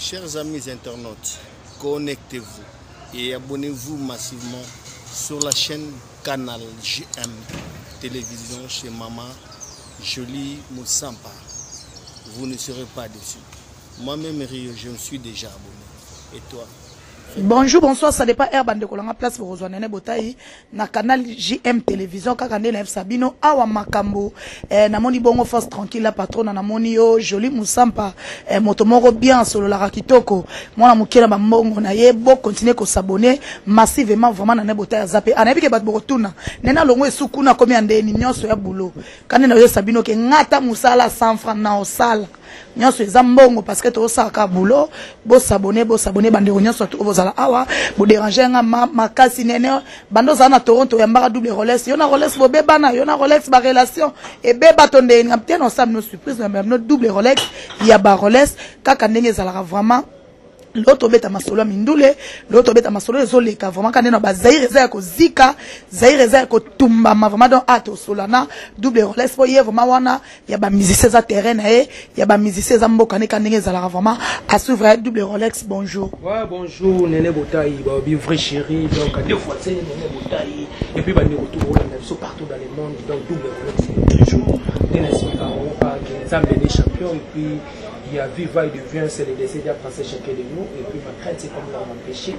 chers amis internautes, connectez-vous et abonnez-vous massivement sur la chaîne Canal JM Télévision chez Maman Jolie Moussampa. Vous ne serez pas déçus. Moi-même, Rio, je me suis déjà abonné. Et toi? Bonjour, bonsoir, ça dépend Air Bande Kolanga place pour rejoindre Botaï na canal JM Télévision kakande na Sabino awa makambo na moni bongo force tranquille la patron na moni yo Jolie Moussampa motomoro bien solo la rakitoko mwana mukela ba mbongo na yebo continuer ko s'abonner massivement vraiment na Botaï zappé anabi ke bat bokotuna nena longo esukuna komi andeni nyonso ya bulo kande na yo Sabino ke ngata musala 100 francs na osala nyonso ezambongo parce que to saka bulo bo s'abonner bande nyonso to bozala awa bo déranger nga makasi nene bando za na Toronto ya mbaka double Rolex yo na Rolex bo beba na yo na Rolex ba relation et beba tonde ngapte no sam no surprise no double Rolex ya ba Rolex kaka ndenge ezala vraiment l'autre beta masolo mindule l'autre beta masolo ezoleka vraiment quand na ba Zaire za ko zika Zaire za ko tumba ma vraiment donc ato solana double Rolex po ye vraiment wana ya ba musicien za terrain na ye ya ba musicien za mboka ne kandenge ezala vraiment à suivre double Rolex. Bonjour. Ouais, bonjour Néné Botaï, bi vrai chéri, donc deux fois c'est Néné Botaï et puis ba ni retour là partout dans le monde, donc double Rolex toujours Néné Simaro pas que Zambé des champions et puis il y a Viva et devient c'est le décès d'un français chacun de nous et puis ma crainte c'est comme l'on empêché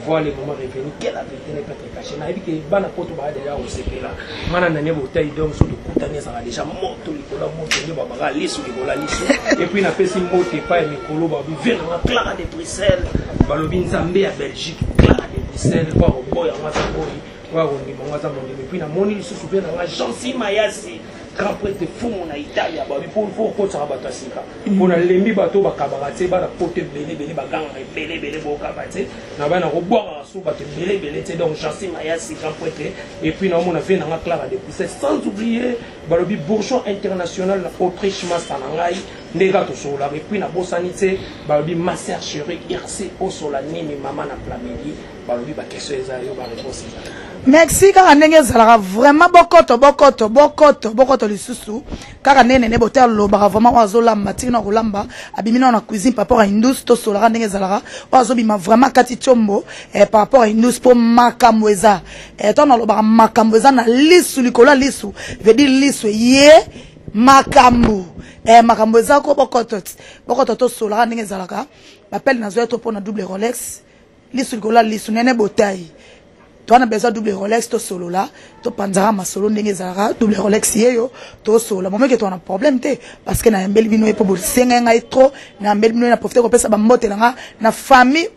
voir les moments revenus quelle la vérité n'est pas très cachée na que bana poto ba déjà au CP là mana Néné Botaï donc sur le coutanier ça va déjà moto likola moto ne ba ba liso likola liso et puis na pesi moto pas mikolo ba bi vraiment Clara de Bruxelles ba lobi Nzambe à Belgique Clara de Bruxelles voir au boy à Matamboy voir au niveau Matamboy et puis na moni se souvient na Jansi Mayasi grand prêtre fou mon Italie ba bi pour ko ça ba tasika pour na lembi bato ba kabarate ba la pote belé ba ganga belé bo kabate na ba na ko boire sous ba te belé donc Jansi Mayasi grand prêtre et puis na mon a fait na Clara de Bruxelles sans oublier ba lobi bourgeois international Autriche mastanangai ndega to sola et puis na bosanité ba lobi master chéri RC au solani mi maman na plamedi ba lobi ba question eza yo ba réponse eza. Merci car ndenge ezalaka vraiment bokoto lisusu car Néné Botaï lobaka vraiment azolamba tina kolamba abimina na cuisine par rapport à indus to solara ndenge ezalaka azobima vraiment kati chombo par rapport à indus pour makamweza to na lobaka makamweza na lisu likola lisu veut dire lisu ye makambu makamweza ko bokoto to solara ndenge ezalaka appelle na zo to pour na double Rolex lisu likola lisu Néné Botaï. Tu as besoin de double Rolex, to solo là, to panzara ma solo ndenge zara double Rolex yeyo, to solo. Moment que tu as un problème té parce que na mbel bino e po senga ngai trop, na mbel bino na profiter ko pesa ba mbote na famille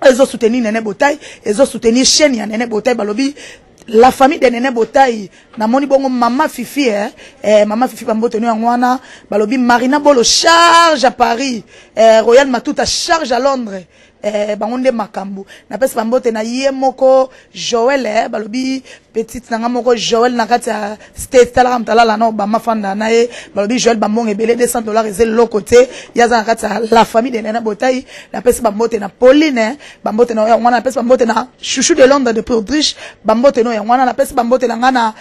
ezo soutenir Néné Botaï, ezo soutenir chaîne ya Néné Botaï balobi la famille de Néné Botaï na moni bongo maman Fifi maman Fifi bambote no ngwana balobi Marina Bolo charge à Paris, Royal Matuta charge à Londres. Bangonde makambu na pesa bambote na ye moko Joël balobi petite nanga moko Joël na kati ya state tala mtala na ba mafanda na ye balobi Joël bambonge belé $200 ezé le côté yaza na kati ya la famille de Néné Botaï na pesa bambote na Pauline bambote na ya ngwana na pesa bambote na chouchou de Londres de Autriche bambote no ya ngwana na pesa bambote na ngana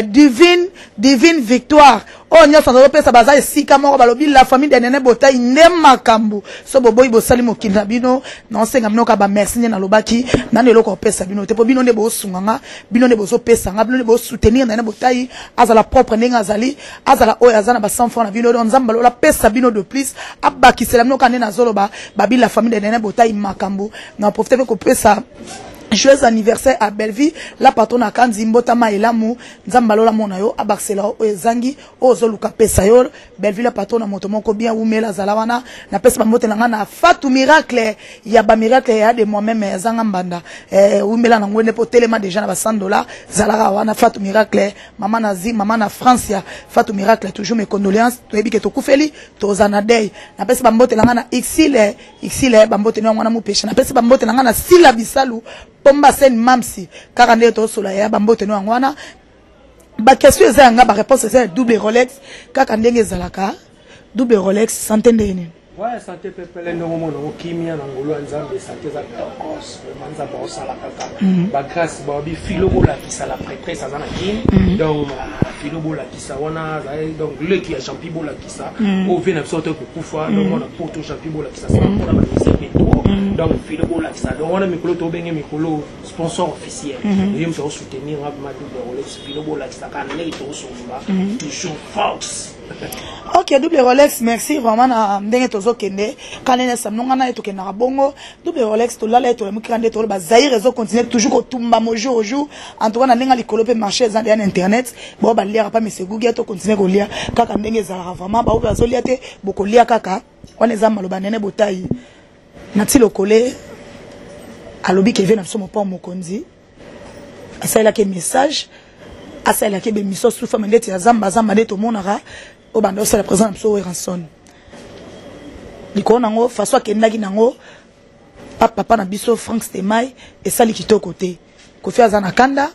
divine victoire oh nyonso na pesa baza esika moko balobi la famille de Néné Botaï ne makambu so boboyi bosali mokina bino non senga mnoka ba merci na lobaki na ne loko pesa bino te po bino ne bo sunganga bino ne bozo pesa nga bino ne bo soutenir Néné Botaï azala propre nenga azali azala oyo azana ba 100 francs na bino don nzamba la pesa bino de plus abakisela mnoka ne na zoloba babi la famille de Néné Botaï makambu na profiter ko pesa. Joyeux anniversaire à Belleville, la patronne a kandi mbotama elamu, nzambalola mona yo, abaksela o ezangi, o zoluka pesa yo, Belleville la patronne a motomoko bien oumela zalawana, na pesa bamote na Fatou Miracle, ya ba miracle ya de moi-même zanga mbanda, oumela na ngwene po telema déjà na ba $100, zalara wana Fatou Miracle, maman nazi, maman na Francia, Fatou Miracle toujours mes condoléances, to ebike to kufeli, to zanadei, na pesa bamote na xile bamote na ngwana mu pesha, na pesa bamote na sila bisalu, Pomba sen mamsi car ande to sola ya bambote no ngwana ba question eza nga ba réponse c'est double Rolex kaka ndenge zalaka double Rolex santé ndeni ouais santé pepele no mono no kimia na ngolo nzambe santé za tokos manza ba sala kaka ba grâce ba bi filo la qui sala prêtresse azana kin donc filo bola kisa wana donc le qui a champi bola kisa au vient absolument kukufa donc on a poto champi bola kisa ça on a basé métro donc filo bola kisa donc on a mikolo to bengi mikolo sponsor officiel et me faire soutenir ma double Rolex filo bola kisa kan ne to so toujours force. Ok, double Rolex, merci vraiment na ndenge tozo kende kanene samnonga na to kenda bongo double Rolex to lala to mukande to ba zaire zo continuer toujours ko tumba mo jour au jour en tout cas na ndenge likolo pe marché za en internet bo ba lire pas monsieur Google to continuer ko lire kaka ndenge za vraiment ba ba zo lire te boko lire kaka wana za maloba nene botai na ti lokole alobi ke vena somo pa mokonzi asala ke message asala ke be mission sous forme ndeti ya zamba zamba ndeto monara au bando c'est la présence de ranson likona ngo façon kendaki nango papa na biso Frank Stemai et sali kitoko côté ko fi azana kanda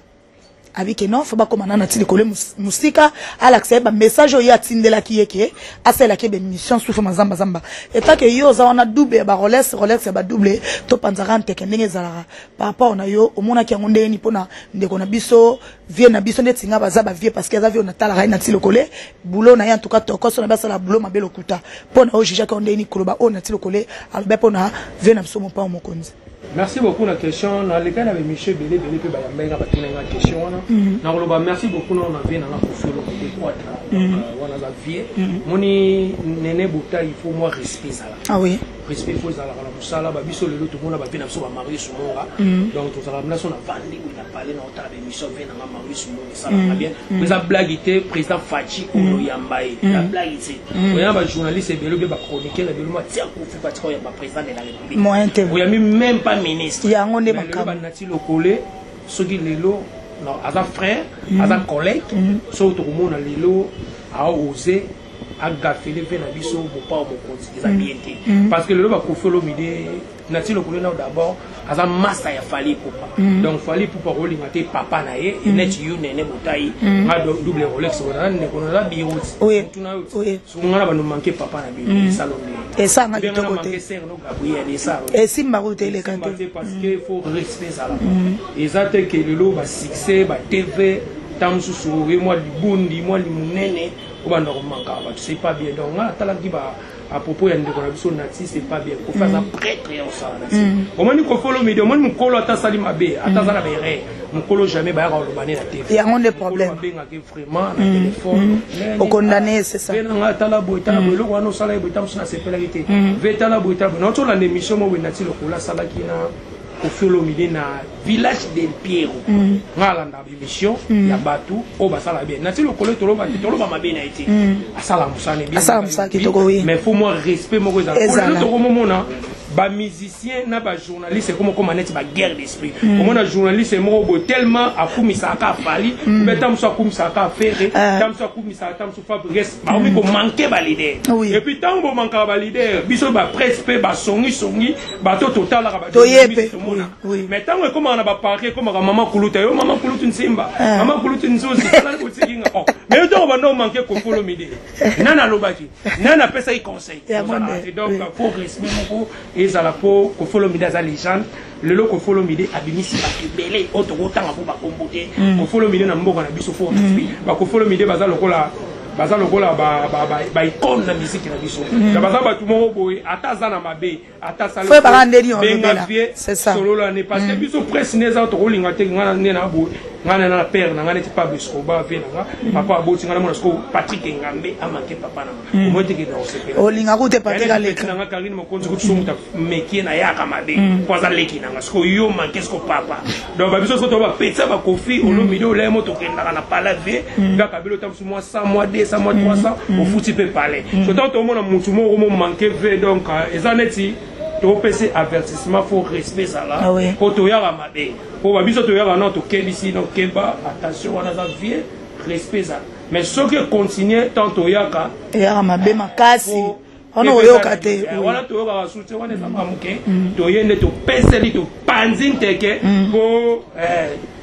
avec non faut pas komana na tili kole musika alaxe ba message o ya tindela kiyeke asala ke be mission sous forme zamba zamba et pas que yo za wana double ba Rolex ba double to panzara nteke ndenge zalaka papa ona yo omona ki ngonde ni pona ndeko na biso vie na biso netinga baza ba vie parce que za vie on atala ra na tili kole boulot na ya en tout cas to ko so na basa la boulot mabelo kuta pona o jija ka ndeni koloba on na tili kole alobe pona vie na biso mo pa mokonzi. Merci beaucoup la question. Dans le cas de Michel Belé, peut la question. Merci beaucoup. On a vu dans la on a vie. Moni nene bouta il faut moi respect ça. Ah oui. Respect faut ça la musala ba biso le tout le monde a bien absolument marié sur moi. Donc tout ça la on a vendu on a parlé dans ta émission vient dans marié sur moi ça va bien. Mais la blague était président Fachi Oloyambaye. La blague était. On a un journaliste et Belé ba chroniquer la Belé moi tiens pour faire partie ya président de la République. Moi interview. On a même pas ministre. Il y a un monde makam. Nati lokole soki lelo non aza frère, aza collègue, so to mona lelo a osé a gafele ve na biso bo pa mo konti des ambienté parce que lelo ba kofolo mide nati lokole na d'abord aza massa ya fali popa donc fali popa rolinga te papa na ye et net you nene botai nga double Rolex wana ne kono la bi oui oui so ngana ba no manquer papa na bi salon et ça nga to côté et si mba route les canté parce que faut respect ça là et ça te que le ba succès ba TV tamsu souris moi libundi moi limunene o ba normalement ka ba c'est pas bien donc là tala ki ba à propos de la nati c'est pas bien pour faire ça prêtre et on s'en comment nous follow mais comment nous colo ta salima be atazana bere nous colo jamais ba ra lobane la TV il y a un problème vraiment na téléphone au condamné c'est ça na tala boita le wana sala boita msuna sepelarité vetala boita no to la émission mo nati lokola sala ki na au Folomide na village del Piero ngalanda émission ya batu o basala bien nati lokolo tolo ba mabe na été asala musane bien asala musane kitoko oui mais faut moi respect mo za ko to momona ba musicien na ba journaliste comme manette ba guerre d'esprit comme na journaliste mo bo tellement akumisa ka fali betam so akumisa ka faire tam so akumisa tam so Fabrice ba mi ko manquer ba leader et puis tant bo manquer ba leader biso ba presse pe ba songi ba to total la ba oui mais tant que on a ba parler comme maman kuluta yo maman kuluta nsimba maman kuluta nzozi sala ko tsikinga mais to ba no manquer ko follow midi nana lobaki nana pesa i conseil donc faut respect moko ezala po ko follow midi za légende le lo ko follow midi abimisi ba kebele otokotanga po ba kombote ko follow midi na mboka na biso fo ba ko follow midi baza lokola ba icône na musique na biso na baza ba tout mo boy ataza na mabe atasala faut ba ndeni on c'est ça solo la ne parce que biso presse neza to rolinga te ngana na boy ngana na père na ngana ti pas biso ba ve na papa aboti ngana mona sko Patrick Ngambe amanke papa na mo te ke na osepela olinga ko te pateka leka na Karine Mokonzi ko tsumu ta mekie na yaka mabe kwaza leki na sko yo manke sko papa donc ba biso so to ba petsa ba kofi olo mido le mo to kenda na palave ga kabelo tam moi 100 mois 200 mois 300 au fouti peut parler so tant au monde mutu mo manke ve donc ezaneti to pese avertissement faut respect ça là ko to yaka mabe ko ba biso to yaka na to kebisi no keba attention wana za vie respect ça mais ce que continuer tant to yaka mabe makasi ono oyoka te wana to yoka soute wana za mamuke to yende to peseli to panzin teke ko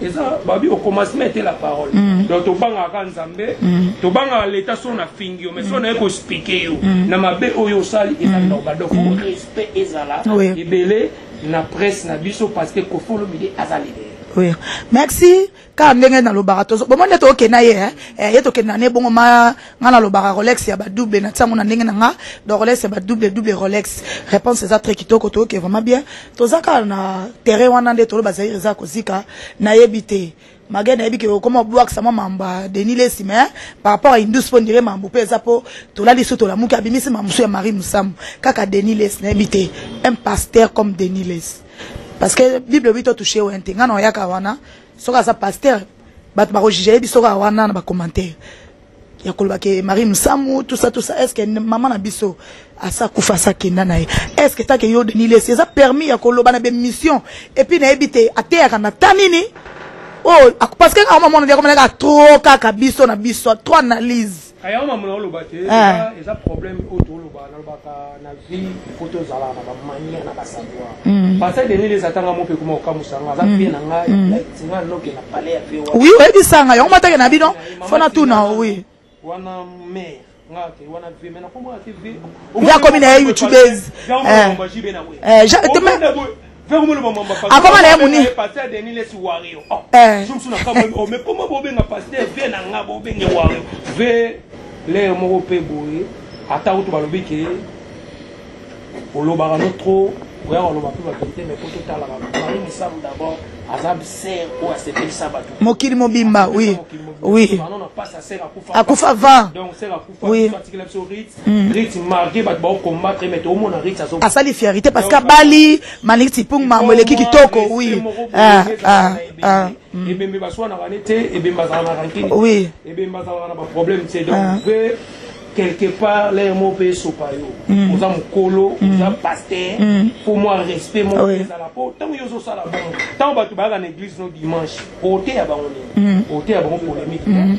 eza babi au commencement était la parole donc to banga ka nzambe to banga l'état son na fingio mais son na ko speaker yo na mabe oyo sali eza normal donc respect ezala ebele na presse na biso parce que ko follow midi azali Oui. Merci. Car ndenge na lobaka tozo. Bon monde to kena ye ye to kena ne bongo ma ngana lobaka Rolex ya ba double na tsango na ndenge na nga do Rolex ya ba double Rolex. Réponse eza très kitoko to ke vraiment bien. Tozaka na terrain wana nde to lo bazali reza kozika na yebite. Magana yebi ke comment boire sama mamba Denis Lesi mais par rapport à Indus pour dire mambo pe za po to la liso to la muki abimisi mamsu ya Marie Musam kaka Denis Lesi na yebite un pasteur comme Denis Lesi. Parce que Bible oui to touché ou intenga na yaka wana soka sa pasteur bat ba rojije bi soka wana na ba commentaire ya koloba ke Marie Musamu tout ça est-ce que maman na biso asa kufa sa kenda na est-ce que ta ke yo Denis Lesi ça permis ya koloba na be mission et puis na ebite ateya na tanini oh parce que à un moment on dit comme na trop kaka biso na biso trop analyse aya maman lo baté et ça problème autour lo ba na vie photo zala na ba mania na ba savoir parce que Denis Lesi atanga mo pe kuma okamusanga za bien nga tinga loke na palais ya fe oui oui bisanga yo matake na bino fona tuna oui wana mère nga ke wana vie mais na komo ati vie ya comme na YouTubers comment les moni pasteur Denis Lesi wario sumsuna kama mais comment bobenga pasteur vie na nga bobenge wario ve les mo pe boye ata utu balobi ke oloba no trop ouais on va plus la vérité mais pour tout à la Marie Musam d'abord azab ser ou a sepel sabato mokili mobimba oui oui on n'a pas ça sert à kufa va donc c'est la kufa oui article sur Ritz marqué bat ba combattre mais au monde Ritz aso asa li fierté parce que Bali Maliki Pung mamole kitoko oui et bembe baswa na ranete et bembe bazana na rankini oui et bembe bazana na problème c'est donc quelque part les mots pe sopayo oza mukolo oza pasteur pour moi respect mon dans la peau tant yo so sala bon tant ba tu ba na église no dimanche oté ya bango oté ya bango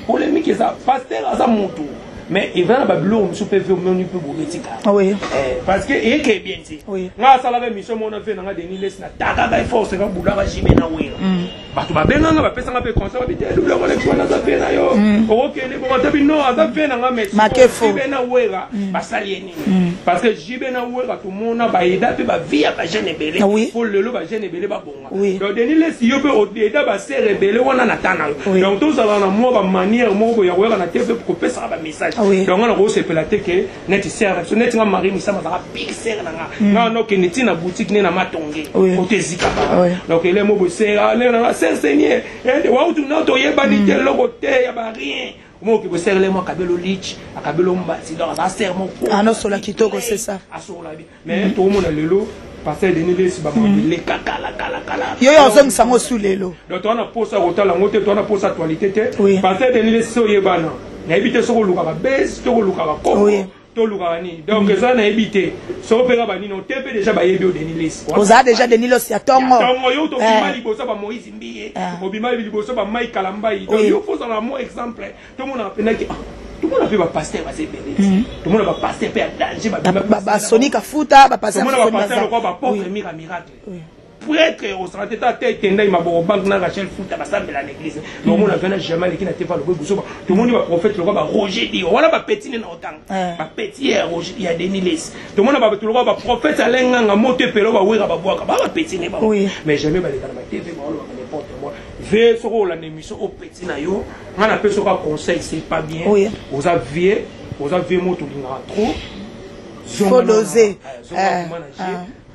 polémique ça pasteur aza mutu mais il va na babilo on se peut faire on peut bobetika oui parce que et que bien dit nga sala ba mission mon fait na Denis Lesi na taka ba force ga bula ba jibe na wera ba tu ba benga ba pesa nga pe conseil ba bité double connexion na za fe na yo OK les bon tabi non za fe na nga mais jibe na wera ba salieni parce que jibe na wera tout monde ba ida pe ba via ba jeune belé pour le ba jeune belé ba bonga donc Denis Lesi yo pe o ida ba se rebelle wana na tana donc tout ça na mo ba manière mo ya wera na TV pour pesa ba message donc on a reçu pelaté que net sert net nga Marie Musam za big sert na no ke neti na boutique ne na matonge côté zika donc les mo bo sert na Seigneur wa utu na to yeba ni te lokote ya ba rien mo ke bo sert le mo kabelo lich akabelo mbati donc ça sert mon ko no sola kitoko c'est ça asola bi mais tout monde lelo pasteur Denis Lesi ba le kakala kala yo yo zong sango sous lelo donc on a posa otala ngote to on a posa actualité te pasteur Denis Lesi so yebana na ebité soko luka ba base to luka ba ko to luka ni donc ça na ebité so pera ba ni no tepe déjà ba yebi o Denis Lesi oza déjà Denis Lesi ya tongo yo to bimali bosa ba Moïse Mbiye o bimali bosa ba Mike Kalambai donc yo faut ça mo exemple tout monde a penaki tout le monde a fait ba pasteur ba sebele tout le monde ba pasteur pe danger ba Sonic Afuta ba pasteur ba pasteur ko ba porte miracle prêtre au santé ta tête tenda ma bo banque na Rachel Futa ba sambela l'église donc on a venu jamais les qui n'était pas le beau tout le monde va prophète le roi ba Roger Dio voilà ba petit na otang ba petit Roger il y a Denis Lesi tout le monde va tout le roi ba prophète alenga nga moto pelo ba wera ba boaka ba petit ne ba mais jamais ba les dans ma TV ba n'importe moi ve soko la émission au petit na yo on a fait ce conseil c'est pas bien aux aviez moto linga trop faut doser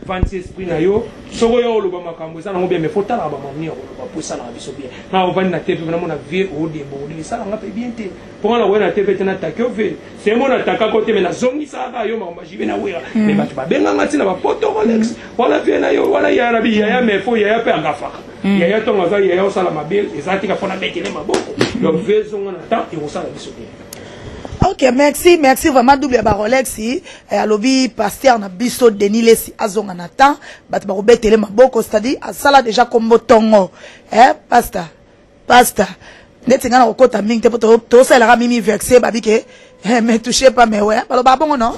vanti esprit na yo soko yo lo ba makambo ça na bien mais faut tala ba mamni ba pour ça na biso bien na on va na TV na mona vie au débordé ça nga pe bien te pour na wena TV tena takio ve c'est mon attaque côté mais na zongi ça ba yo ma jibe na wera mais ba tu ba benga ngati na ba poto Rolex wala vie na yo wala ya rabi ya mais faut ya pe ngafa ya to ngaza ya yo sala mabel ezati ka fona betele maboko donc ve zonga na temps et on sala biso bien. Ok, merci vraiment double ba Rolex à lobby pasteur na biso Denis Lesi azonga na temps bat ba robetele maboko c'est-à-dire asala déjà comme tongo pasteur netinga na kokota mingi te to sala mimi vexé ba bike mais touchez pas mais ouais ba bon non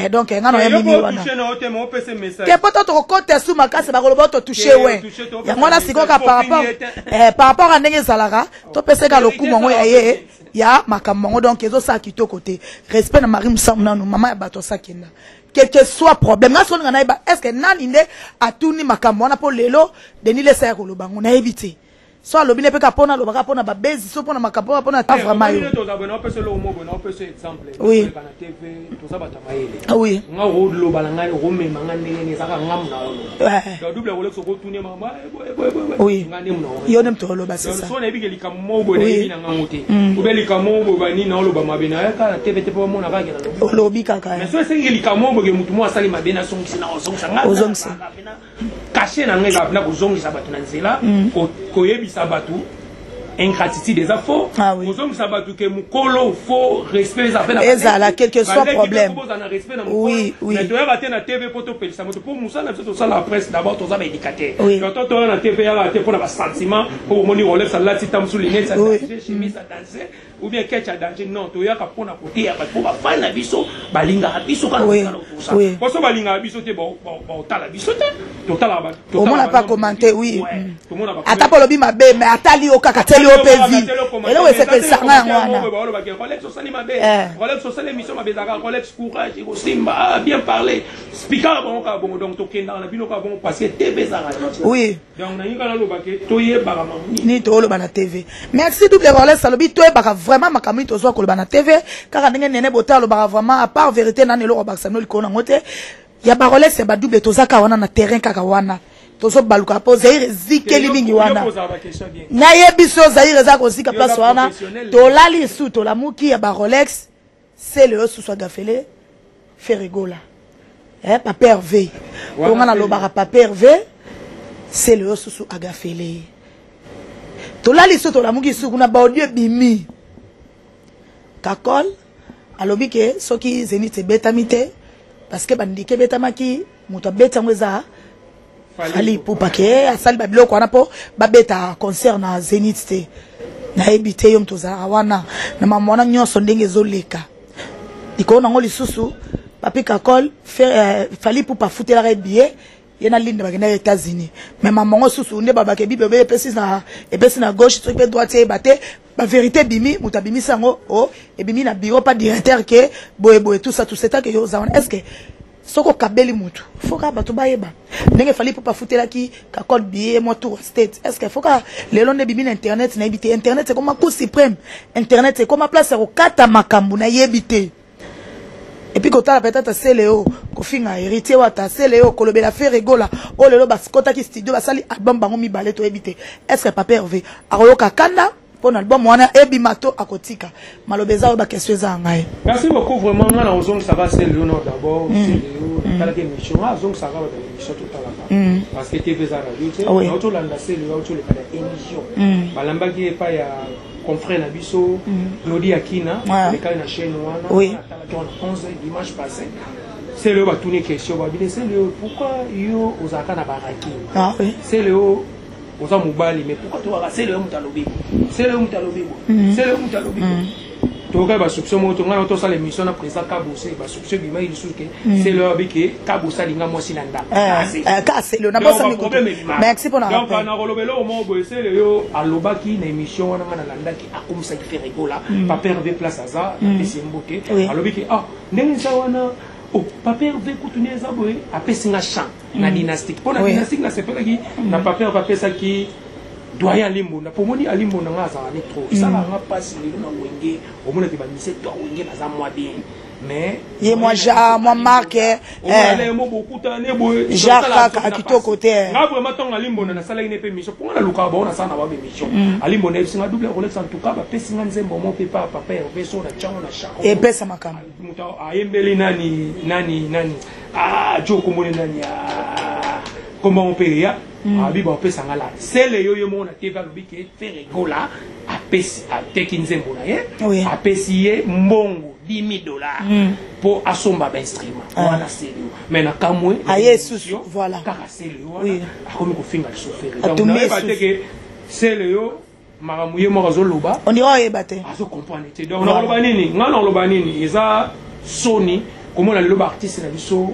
donc nga no ya mimi wana ke poto to kokota sous makase ba koloba to toucher ouais ya ngona sikoka par rapport à ndenge salaka to peseka lokumo ngo ya ye ya makambo donc ezo sa kito côté respect na Marie Musam nanu mama ya bato sakina quel que soit problème nga sona na est-ce que nani nde atuni makambo na po lelo Denis Lesi ya koloba ngo na ebité so alobi ne pe ka pona lobaka pona ba bezi so pona makapo pona ta vraiment yo oui oui nga ro loba la ngai ro me manga ndenge saka ngamu na lo double Rolex ko tourner mama oui ngane mna yo nem to loba c'est ça so na bi ke likamo bo ne bi na ngamote o be likamo bo bani na loba mabena ya ka TV te po mona ka ke na lobi kaka mais so sengi likamo bo ke mutu mo asali mabena so ngisi na ozongisa nga ozongisa caché na ngai ka na kozongisa batu na nzela ko yebisa batu ingratitude des affaires ozongisa sabatu ke mukolo faut respect ça fait na ezala quelque soit problème oui oui mais doya rater na TV poto pelisa moto pour musa na tout ça la presse d'abord tous ça éducateur quand on na TV ya rater pour na sentiment pour moni Rolex la titam sous les ça chemise à danser ou bien ketch à danger non toya ka pona côté ya pour ba fan na biso balinga biso kana tout ça parce que balinga biso te bon tala biso te total ba on n'a pas commenté oui ata polobi mabe mais atali okaka teli opezi elo we c'est ça ngwana Rolex osali mabe Rolex osali mission mabe zaka Rolex courage ko simba bien parler speaker bon ka bon donc tokenda na bino ka bon parce que TV zaka oui donc na yinga na lobake toye bakama ni to loba na TV merci double Rolex alobi toye baka vraiment makamini to zo ko loba na TV kaka ndenge nene botalo baka vraiment à part vérité na nelo ba samno likona ngote ya ba Rolex ya ba double to zaka wana na terrain kaka wana tozo baluka po Zaire zikeli mingi wana na yebiso Zaire za ko zika place wana to lali su to la muki ya ba Rolex c'est le sous soit gafele Ferregola papa Hervé on a lobara papa Hervé c'est le sous agafele to lali su to la muki su kuna ba audio bimi kakol alobi ke soki zenite betamite parce que bandike betamaki muto beta ngweza Fali pour paquet asali babilo ko na po babeta concert na Zenith te na ebite yom tozara wana na mamona nyonso ndenge zoleka ikona ngoli susu papi kakol fali pour pas foutre la billet yena linde bagenda aux États-Unis mais maman susu nde babake bibe be pesi na gauche truc pe droite e baté ba vérité bimi mutabimi sango e bimi na bureau pas directeur que boye tout ça que yo zawana est-ce que soko kabeli mutu foka bato bayeba ndenge fali pour pas foutela ki ka code billet mo tour state est-ce que foka lelo ne bimi na internet na ebité internet c'est comme un coup suprême internet c'est comme place au kata makambu na yebité et puis kota la peut-être c'est Léo ko finga héritier wata c'est Léo ko lobela Ferregola o lelo baskota ki studio basali album bango mi balé to ebité est-ce que papa Hervé aroyoka kanda pour l'album wana ebimato akotika malobeza ba question za ngai merci beaucoup vraiment ngana ozong ça va c'est Léo d'abord c'est Léo kala ke mission ozong ça va dans l'émission tout à la parce que TV za radio c'est auto landa c'est Léo auto le kala émission balamba ki pa ya confrère na biso Claudie Akina le kala na chaîne wana oui 11 dimanche passé c'est Léo ba tourner question ba dire c'est Léo pourquoi yo ozaka na baraki c'est Léo oza mobali mais pourquoi toi c'est le mutalobi c'est le mutalobi c'est le mutalobi to ka ba soupçon moto ngana to sala émission na président Kabose ba soupçon bi mai lisusu ke c'est le biki Kabose linga mosi nanda ka c'est le na bossa mi merci pour na donc na rolobelo au mo bo c'est le yo alobaki na émission wana ngana landa ki akomisa ki Ferregola papa Hervé place aza pesi mboke alobiki ndenge sa wana papa Hervé kutunia zaboe apesinga chant na dynastique pour la dynastique na sepela ki na papa ça qui doyen limbo na pomoni alimbo na ngaza ne trop ça nga passe na wenge au mona ke ba mise to wenge na za moi bien mais ye moi ja moi marque on mo beaucoup tane boy jaka akito côté nga vraiment ton alimbo na sala ine pe mission pour na luka ba na sana ba mission alimbo na singa double Rolex en tout cas ba pesinga nzembo mo pe pa papa Hervé so na chango na chako et pesa makama muta ayembeli nani joko moni nani comment on peut ya abiba pesa ngala c'est le yo mo na TV lobiki Ferregola apesi ateki nzembo na ye apesi ye mbongo $10,000 pour asomba ba instrument wana c'est mais na kamwe ayesu voilà kaka c'est le wana akomi ko finga souffrir donc na bateke c'est le yo maramuye mo razoloba on dira yebate azo comprendre te donc na loba nini ngana loba nini eza Sony comment na loba artiste na biso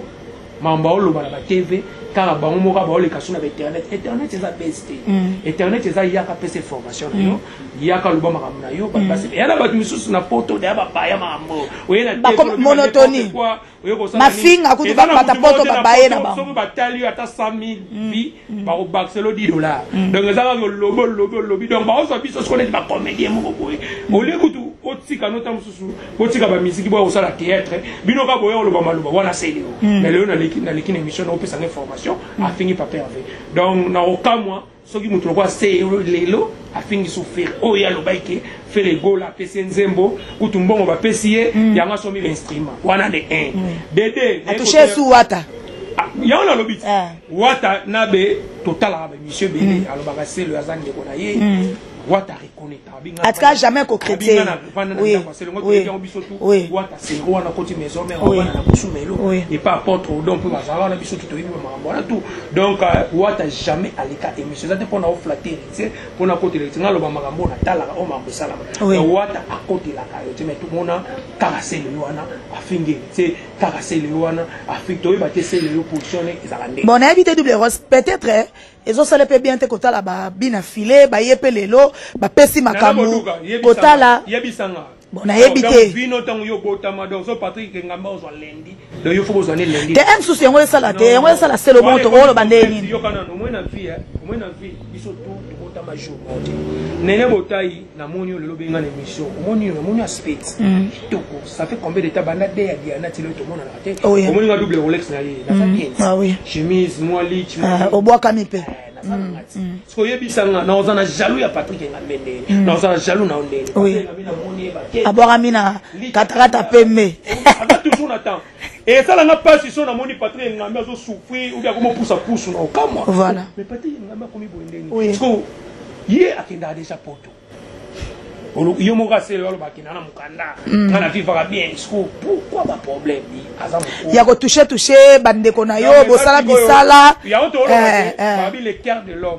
mamba loba na ba TV car ba on mora ba le kaso na internet c'est ça best internet c'est ça il y a ka PC formation yo il y a ka luba makamna yo ba basi ya na ba misusu na poto de ba pa ya mambo oye na monotonie mafinga kutu ba pata poto ba baye na ba so ba tali ata 100,000 bi ba au baxelo $10 donc ça va le lobby donc ba on so biso connaître ba comédien mo boye o le kutu o tika nota mususu o tika ba musique bo o sala théâtre bino ka boye o lo ba maluba wana sele mais le na l'équipe émission on peut sans information a fini par perdre donc na aucun mois ce qui montre quoi c'est lelo a fini souffrir o ya lo baike faire les goals la PC Nzembo ou tout bon on va pesier yanga somi l'instrument wana de 1 dd a touché sous wata ya on a lobby wata nabe total a monsieur Bélé alors ba c'est le azan de konaye wata reconnaître en tout cas jamais concrétisé oui oui wata c'est roi na côté maison mais on va na kusumelo et pas apporter donc pour bazala na biso tout yi ba tout donc wata jamais alika émission ça dépend na flatter c'est pour na côté le ngalo ba makambo na tala o mambo sala wata à côté la kayo mais tout monde karase le wana afinge c'est karase le wana afito ba tese le positionner ezalande bon a évité double rose peut-être ils ont salé bien te kota la ba bina filé ba yepe lelo ba pesi makambo kota la yebisanga bon a évité vino tango yo botama donc so Patrick ngamba ozo lendi donc yo faut besoin lundi te un souci ngo sala te ngo sala c'est le bon to lo bandeni yo kana no mona vie biso tout botama jour nene botai na monio le benga na émission monio aspect toko ça fait combien de temps banda de ya Diana tilo to mona na tête monio nga double Rolex na ye na bien ah oui chemise moi lich au bois kamipe so yebisanga na ozana jaloux ya Patrick ngamende na ozana jaloux na ondeni oui abora mina katarata pembe aba toujours n'attend et ça la pas si son na moni Patrick ngambe zo souffrir ou bien comment pousse na okamwa voilà mais Patrick ngambe komi boendeni parce que yé akenda déjà poto yo mo ka sele lo bakina na mukanda kana vivra bien pourquoi pas problème ni azamo ya ko toucher bandeko na yo bosala bisala ya on to lo le cœur de l'homme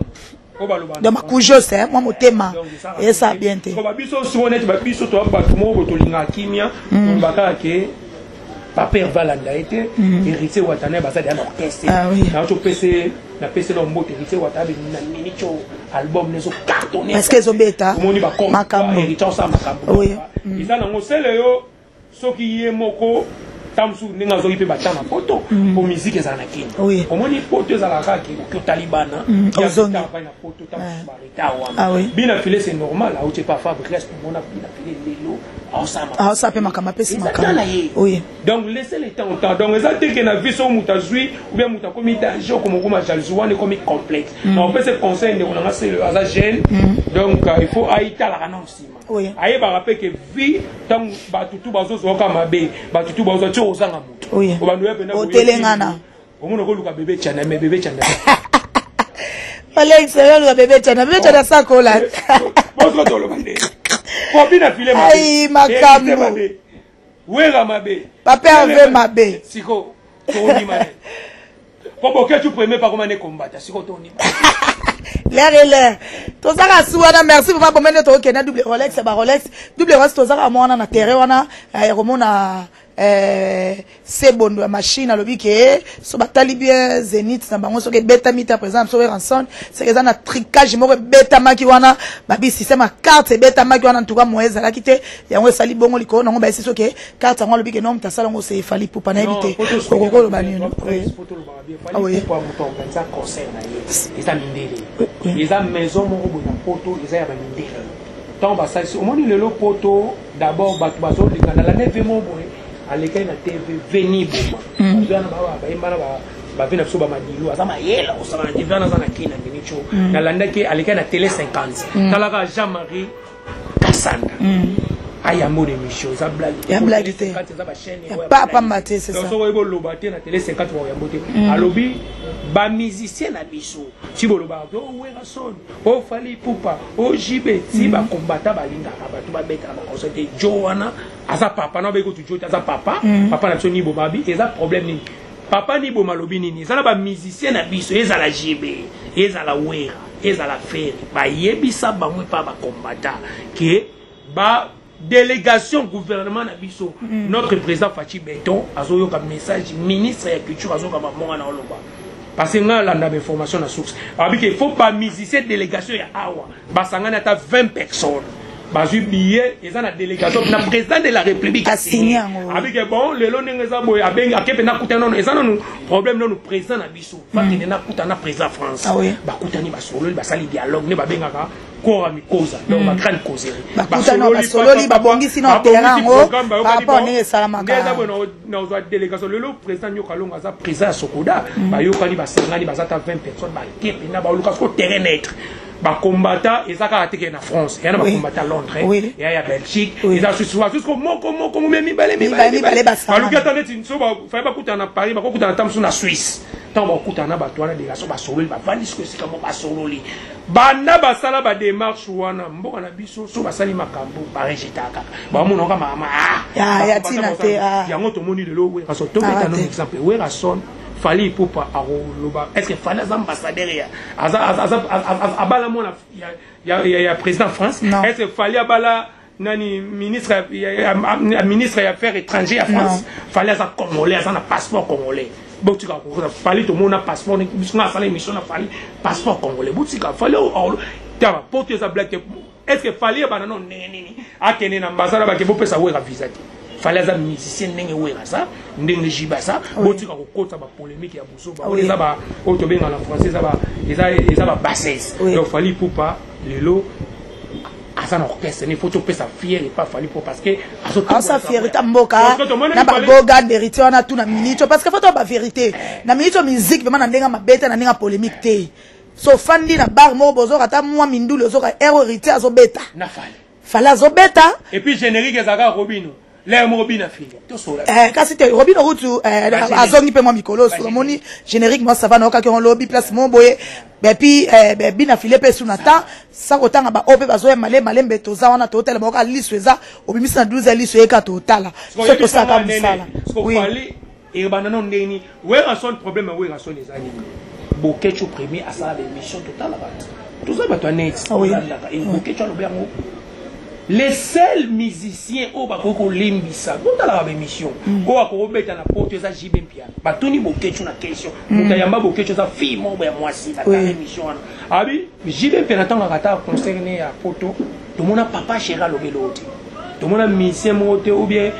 donc makujo c'est moi motema et ça bien te ko ba biso so honnête ba biso to ba mo ko to linga kimia on ba ka ke Papa Valanda était héritier Watane basa de l'orchestre na to PC na PC no mbote héritier Watane na minicho album nezo cartonné est-ce que zobeta moni ba makambo héritier ça makambo oui isa na ngosele yo soki ye moko tamsu ninga zo ipe batana photo pour musique ezala na kini omoni photo ezala kaki ko talibana ya ta ba na photo tamsu ba reta wana bina filé c'est normal là où tu pas fabriquer pour mona bina filé lelo ah ça peut makamba pesi makamba oui donc laissez les temps donc les attaques que na vie so muta zui ou bien muta komi danger comme ko ma jalousie wana komi complexe on peut se conseiller on a c'est le hasard jeune donc il faut aïta la annonce oui aïe ba rappeler que vie tant ba tutu bazo zo ka mabe ba tutu bazo tio ozanga mutu oui o ba nwe pena o telengana o mona ko luka bébé chana mais bébé chana Alex le bébé chana ça cola bonjour to lo bande Pobina filé ma aïe makambo wera mabe papa veut mabe siko toni mane pobo que tu premier pas comment ne combattre siko toni l'air to saka suwana merci pour ma bomene to kena double Rolex ba Rolex double Rolex to saka mona na terrain wana ya komona c'est bon la machine alobi ke so batali bien Zénith na bango so ke beta mita par exemple so ensemble c'est que ça na tricage mo beta maki wana babi système a carte beta maki wana en tout cas moeza la kité yango sali bongo liko nango ba so ke carte ngo alobi ke non ta sala ngo c'est fali pour pas éviter kokoko lo bani oui pour muto pensa concert na ye ils a mindele ils a maison mo bo na photo ils a ba mindele tant ba ça au moins le poto d'abord batu bazo likana la neve mo boy à l'école na TV venibo bazana baba baimba ba vina so ba madilu azama yela osama divana zana kina nginicho na landaki à l'école na télé 50 talaka Jean-Marie Kassanda aya mo de mission za blague ya blague te papa maté c'est ça donc so webo lobaté na télé 50 wa yamboté alobi ba musicien na biso ti boloba do wera son o fali pupa o jibe ti ba combattant ba linga ba to ba beta ba concert Joana aza papa na be ko tu jota aza papa papa na biso ni bo babi eza problème ni papa ni bo malobi nini eza na ba musicien na biso eza la jibe eza la wera eza la fer ba yebisa ba mwe pa ba combattant que ba délégation gouvernement na biso notre président Fachi Beton azoyoka message ministre ya culture azoka mamonga na oloba parce que nga landa information na source il faut pas musicien délégation ya awa basangana ata 20 personnes bazui billet eza na délégation na président de la république a signé avec bon lelo nengeza boy abenga akepe na kutana eza non problème non président na biso fakine na kutana président France ba kutani ba solo ba sali dialogue ne ba benga ka ko ami cause donc ba grande causerie ba solo ba bongisi na terrain ngo par rapport ne salama ka ngeza bono na zo délégation lelo président nyoka longa za président Sokoda ba yokani ba sangani ba zata 20 personnes ba kepe na ba luka ko terrain net ba combattant ezaka ateke na France yana ba combattant Londres ya Belgique eza suswa jusqu'au moko memi balé ba luka tande tinso ba fa ba kutana Paris ba kutana tamsu na Suisse tant ba kutana ba toana délégation ba solo ba vandis que c'est comme ba solo li bana ba sala ba démarche wana mboka na biso so ba sali makambo ba rejitaka ba mona ka mama ya tina te yango to moni lelo we raso to beta no exemple we rason fali popa aroloba est-ce que fali az ambassadeur ya abala mona ya président France est-ce que fali abala nani ministre ya affaires étrangères à France fali az congolais az na passeport congolais botika ko fali to mona passeport ni bisuna sala émission na fali passeport congolais botika fali taba porte za black est-ce que fali bana non nini akene na ambassadeur ba ke bo pesa we ka visa fallait za musicien ndenge wera ça ndenge jiba ça botika ko kota ba polémique ya buso ba eza ba auto benga na français ça ba eza ba bassesse donc fallait pour pas lelo asa orchestre ne faut to pesa fier et pas fallait pour parce que asa fier tamboka na ba goga vérité on a tout na minute parce que faut to ba vérité na minute musique vraiment na ndenge mabeta na ndenge polémique te so fandi na bar mo bozo kata mwa mindulu zo ka hérité azo beta na fallait fallait azo beta et puis générique ezaka Robino les Robin a fini tout ça quand c'était Robin Rutu azongi pe moi mikolo so moni générique moi ça va na ka on lobby place mon boye et puis bina filé pe sunata ça kotanga ba ope bazo male mbeto za wana total ba ka lisweza obimisa na 12 liswe ka total so to ça comme ça oui et banana ndeni where are son problème where are son les années bokecho premier à ça l'émission total là tout ça ba toi net et bokecho lo bien les seuls musiciens au bakoko limbisa dans la émission ko akobeta na porte za JB Mpia batuni bokecho na question mutayamba bokecho za film mo ya mwasi na émission abi JB Mpia natanga kata concerné ya photo to mona papa chéra lobeloti to mona musicien mote ou bien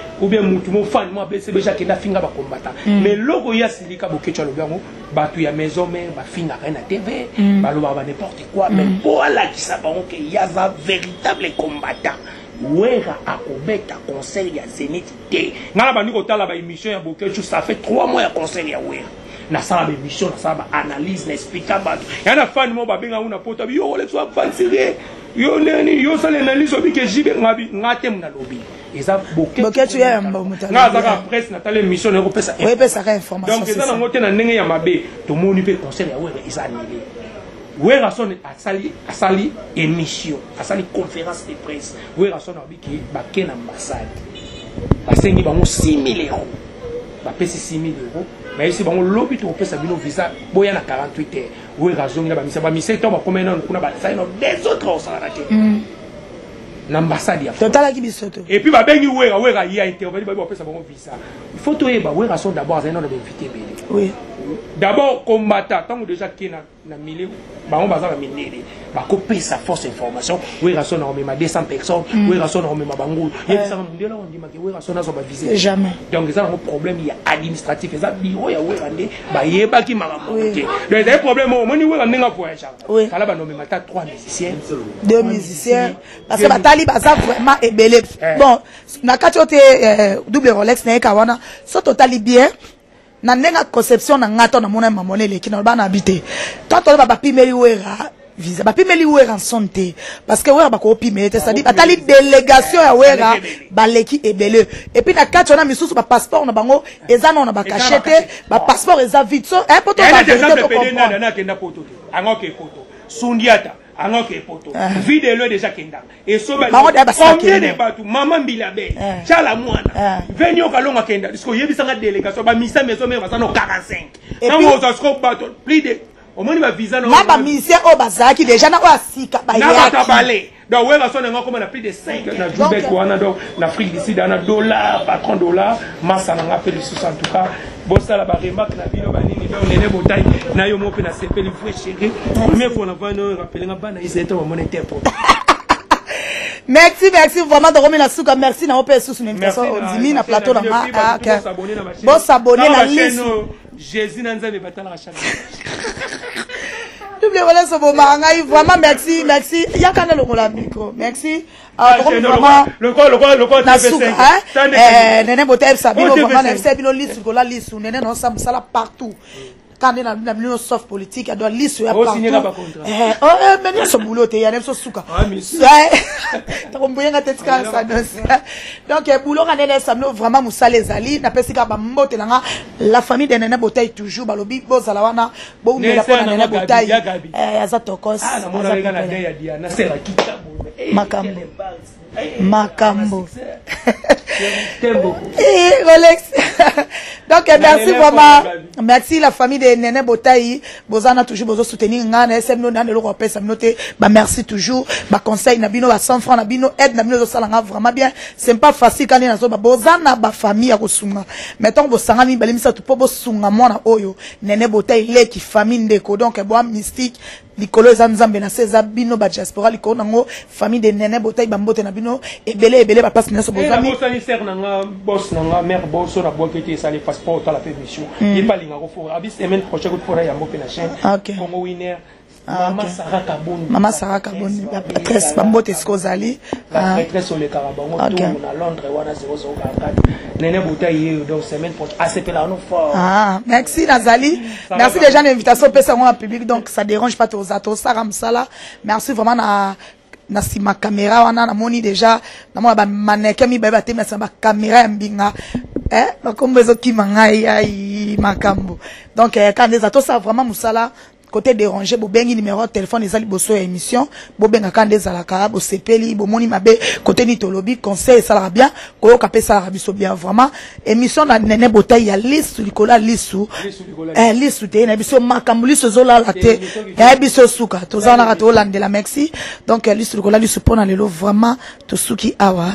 mutu mo fan mo bese beja kenda finga ba combattant mais loko ya silika bokecho lobiango batu ya maison mère ba finga na TV ba loba ba n'importe quoi mais pour la qui sabango que ya za véritable combattant wera akobeta concert ya Zénith te ngala bandi ko tala ba émission ya bokecho ça fait 3 mois ya concert ya wera na sala ba émission na sala ba analyse na expliquer ba ya na fan mo ba benga una pota bi yo le so fan série yo neni yo sala analyse obi ke jibe ngabi ngate mna lobby eza bokecho ya mba mutala na zaka presse na tala émission na ko pesa information donc eza na ngote na ndenge ya mabe to moni pe concert ya wera eza annulé wera son asali émission asali conférence de presse wera son abiki ba ken ambassade basengi bango 6 000 €. Ba pesi 6 000 €. Mais ici bango lobi to pesa bino visa boya na 48 heures. Wera zongi na ba misa to ba komena kuna ba ça des autres au salarié. L'ambassade ya total ki bisoto. Et puis ba bengi wera ya intervenir ba pesa bango visa. Il faut to ba wera son d'abord un nom de invité belé. Oui. D'abord combattant tant déjà qui na milieu ba on baza ba minene ba couper sa force information oui rason na ma 200 personnes oui rason na ma bango il ça mondial on dit ma que oui rason na so ba viser jamais donc ça un problème il y a administratif ça bureau ya oui rande ba yeba ki makambo te donc il y a problème au moni oui rande nga voyage kala ba nommer mata 3 musiciens 2 musiciens parce que batali baza vraiment ebele bon na kachote double Rolex na ekawana so totally bien na nenga conception na ngata na mona mamone leki na bana habité toi to ba pimeli wera visa ba pimeli wera en santé parce que wera ba ko pimeli c'est à dire batali délégation ya wera ba leki ebele et puis na kacho na misusu ba passeport na bango eza na ba cachete ba passeport eza vite so un poto ba vérité to comprendre na kenda poto angoke poto sundiata angoke poto vidéo déjà kenda et so ba combien de batou maman bilabe chala mwana venyo kalonga kenda parce que yebisa nga délégation ba misa maison mais bazano 45 tango za scope bato plus de au moins ba visa na ba musicien o bazaki déjà na o asika ba yaki na balé donc ouais la sonne comme on a plus de 5 na Djoubek wana donc l'Afrique du Sud na dollar patron dollar massa na appel sous en tout cas bossa la remarque na bino banini donc nene botai na yo mo pe na sepeli vrai chéri première fois on va nous rappeler nga bana ils étaient au monétaire pour merci vraiment de remettre la souka merci na opé sous une invitation au dimi na plateau na bon s'abonner na liste Jésus na nzambe batala chaque double voilà ce moment vraiment merci yakana le la micro merci vraiment le quoi TV5 nene botel sabino vraiment na sabino liste ko la liste nene non ça la partout quand on a une sauf politique, elle doit lire sur la partout. Mais il y a son boulot, il y a même son souka. Donc, le boulot, vraiment, Moussa les Ali, n'a pas si la famille de Nene Botaï toujours, balobi, bozalawana, bon, la famille de Nene Botaï, Azatokos, Makambo. Rolex. Donc merci vraiment. Merci la famille de Nene Botaï. Bozana toujours besoin soutenir ngana SM no nane loko pesa noté. Bah merci toujours. Bah conseil na bino ba 100 francs na bino aide na bino salanga vraiment bien. C'est pas facile quand na zo ba bozana ba famille ya kosunga. Mettons bo sangani balimisa to po bo sunga mwana oyo. Nene Botaï le ki famille ndeko donc bo mystique. Likolo zamzambe na seza bino ba diaspora likolo nango famille de Nene Botaï bambote na bino ebele ba passe na so bozami bosani ser nanga boss nanga mère boss na bokete ça les passeport à la permission il pas linga ko fo abi semaine prochaine ko fora ya mbope na chaîne Congo winner Maman Sarah Kaboni la prêtresse bambote skozali la prêtresse le Karabango tout na Londres wana 0044 Nene Botaï donc semaine prochaine ACP là non fort merci Nazali merci déjà l'invitation pesa en public donc ça dérange pas tous atos Saram Sala merci vraiment na si ma caméra wana na moni déjà na mo ba maneke mi ba te na ba caméra mbinga donc comme bezo ki mangai ai makambo donc quand les atos ça vraiment musala côté dérangé bo bengi numéro de téléphone ezali boso ya émission bo benga quand des alaka bo sepeli bo moni mabe côté ni tolobi conseil ça la bien ko kapé ça la biso bien vraiment émission na Nene Botaï ya liste likola lisu lisu te na biso makambo lisu zola la te ya biso suka tozana ka to landela merci donc liste likola lisu pona lelo vraiment to suki awa